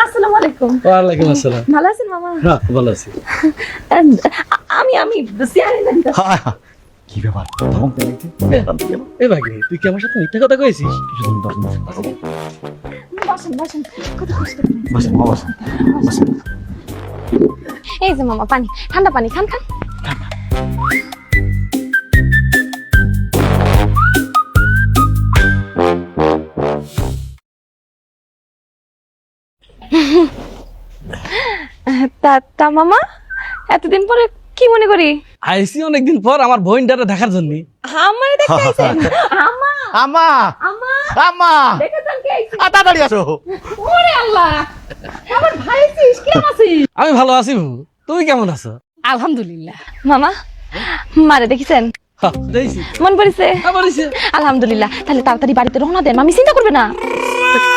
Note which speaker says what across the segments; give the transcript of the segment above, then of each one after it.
Speaker 1: আসসালামু আলাইকুম।
Speaker 2: ওয়ালাইকুম আসসালাম।
Speaker 1: ভালো আছেন মামা?
Speaker 2: হ্যাঁ ভালো আছি।
Speaker 1: আমি চেয়ারে দাঁড়িয়ে আছি।
Speaker 3: হ্যাঁ হ্যাঁ কি ব্যাপার তখন
Speaker 2: এ ভাগ্নে তুই কি আমার সাথে মিথ্যা কথা কইছিস?
Speaker 1: বসেন বসেন, কত কষ্ট করে।
Speaker 3: বসেন বসেন বসেন।
Speaker 1: এই যে মামা পানি, ঠান্ডা পানি খান খান। তা মামা এতদিন পরে কি মনে করি
Speaker 2: আইসি অনেকদিন পর আমার বোনটারে দেখার জন্য।
Speaker 1: আমার দেখতে আইছেন? আমা
Speaker 3: আমা
Speaker 1: আমা
Speaker 3: আমা
Speaker 1: দেখেছেন কি আইছি?
Speaker 3: তাড়াতাড়ি আসো।
Speaker 1: ওরে আল্লাহ, আমার ভাই আছিস, কেমন আছিস?
Speaker 2: আমি ভালো আছি বউ, তুমি কেমন আছো?
Speaker 1: আলহামদুলিল্লাহ। মামা মারে দেখেছেন?
Speaker 2: হ্যাঁ, দেখছি।
Speaker 1: মন পড়েছে?
Speaker 2: আবার এসে
Speaker 1: আলহামদুলিল্লাহ। তাহলে তাড়াতাড়ি বাড়িতে রওনা দেন, আমি চিন্তা করবে না।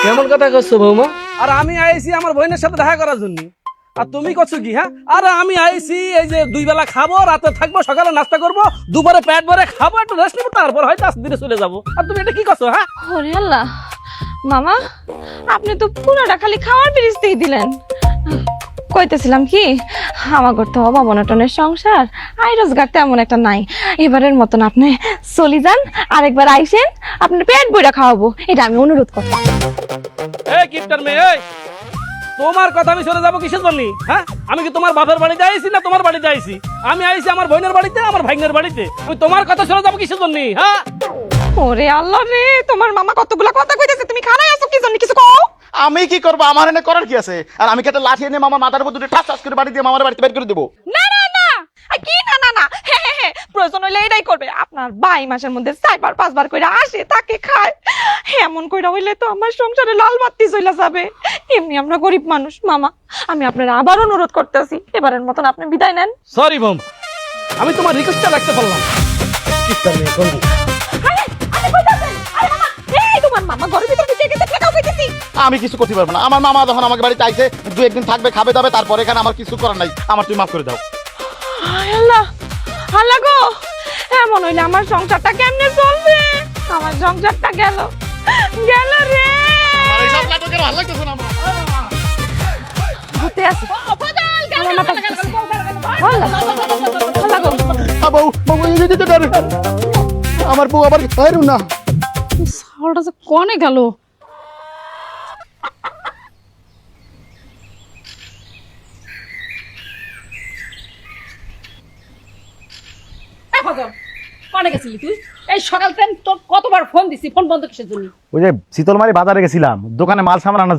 Speaker 2: কেমন কথা করছো বৌমা? আর আমি আইছি আমার বোনের সাথে দেখা করার জন্য, আর তুমি করছো কি? হ্যাঁ, আর আমি আইছি এই যে 2 বেলা খাবো, রাতে থাকবো, সকালে নাস্তা করবো, দুপুরে পেট ভরে খাবো, একটু রেস্ট নেবো, তারপর হয়তো আস্তে ধীরে চলে যাবো। আর তুমি এটা কি করছো? হ্যাঁ,
Speaker 1: ওরে আল্লাহ, মামা আপনি তো পুরোটা খালি খাওয়ার বিরিস্তেই দিলেন। কইতেছিলাম কি, আমার তো অভাব অনটনের সংসার, আয় রোজগার তেমন একটা নাই। এবারের মতন আপনি চলি যান, আরেকবার আইসেন, আপনার পেট বইরা খাওয়াবো, এটা আমি অনুরোধ করতাম।
Speaker 2: এই কিপটার মেয়ে, এই তোমার কথা আমি শুনে যাবো কিসের জন্য? হ্যাঁ, আমি কি তোমার বাপের বাড়িতে আইছি না তোমার বাড়িতে আইছি? আমি আইছি আমার বোনের বাড়িতে, আমার ভাগ্নের বাড়িতে। আমি তোমার কথা শুনে যাবো কিসের জন্য? হ্যাঁ,
Speaker 1: ওরে আল্লাহ রে, তোমার মামা কতগুলা কথা কইতেছে, তুমি খারাই আছো কি জন্য? কিছু কও।
Speaker 3: আমি কি করবো? আমার এনে করার কি আছে? আর আমি কি একটা লাঠি এনে মামার মাথার উপর দুটো ঠাস ঠাস করে বাড়ি দিয়ে মামার বাড়িতে বের করে দেবো?
Speaker 1: না না না, কি না না না, হ্যাঁ, প্রয়োজন হইলে এটাই করবে। আপনার 2 মাসের মধ্যে 4বার 5বার করে আসে, তাকে খায়, এমন কইরা হইলে তো আমার সংসারে লাল বাতি জ্বলা যাবে। এমনি আমরা গরিব মানুষ। মামা, আমি আপনার আবার অনুরোধ করতেছি, এবারের মতন আপনি বিদায় নেন।
Speaker 2: সরি বোম, আমি তোমার রিকোয়েস্টটা রাখতে পারলাম। কিপটার মেয়ে কোন?
Speaker 1: আরে আপনি কইতাছেন? আরে মামা, এই তোমার মামা ঘরের ভিতর ঢুকে গেছে, টাকাও কইতেছি।
Speaker 3: আমি কিছু করতে পারবো না। আমার মামা যখন আমাকে বাড়িতে আইছে 2-1 দিন থাকবে, খাবে দাবে, তারপরে এখানে আমার কিছু করার নাই। আমার তুমি মাফ করে দাও।
Speaker 1: হায় আল্লাহ, আল্লাহ গো, এমন হইলে আমার সংসারটা কেমনে চলবে? আমার সংসারটা গেল গেল রে।
Speaker 3: আমার এই সব নাটকের ভালো লাগতেছে না আমার।
Speaker 1: ঘুরতে আসি আমার মাথা ঘুরতেছে। আল্লাহ, আল্লাহ গো,
Speaker 3: বউ বউ এই যে ডরে আমার বউ আবার বাইরু না।
Speaker 4: সালটা যে কনে গেল। কনে গেছিলি তুই? এই সকাল টাইম তোর কতবার ফোন দিছি, ফোন বন্ধ কিসের জন্য?
Speaker 3: ওই যে শীতলমারি বাজারে গেছিলাম, দোকানে মাল সামান আনা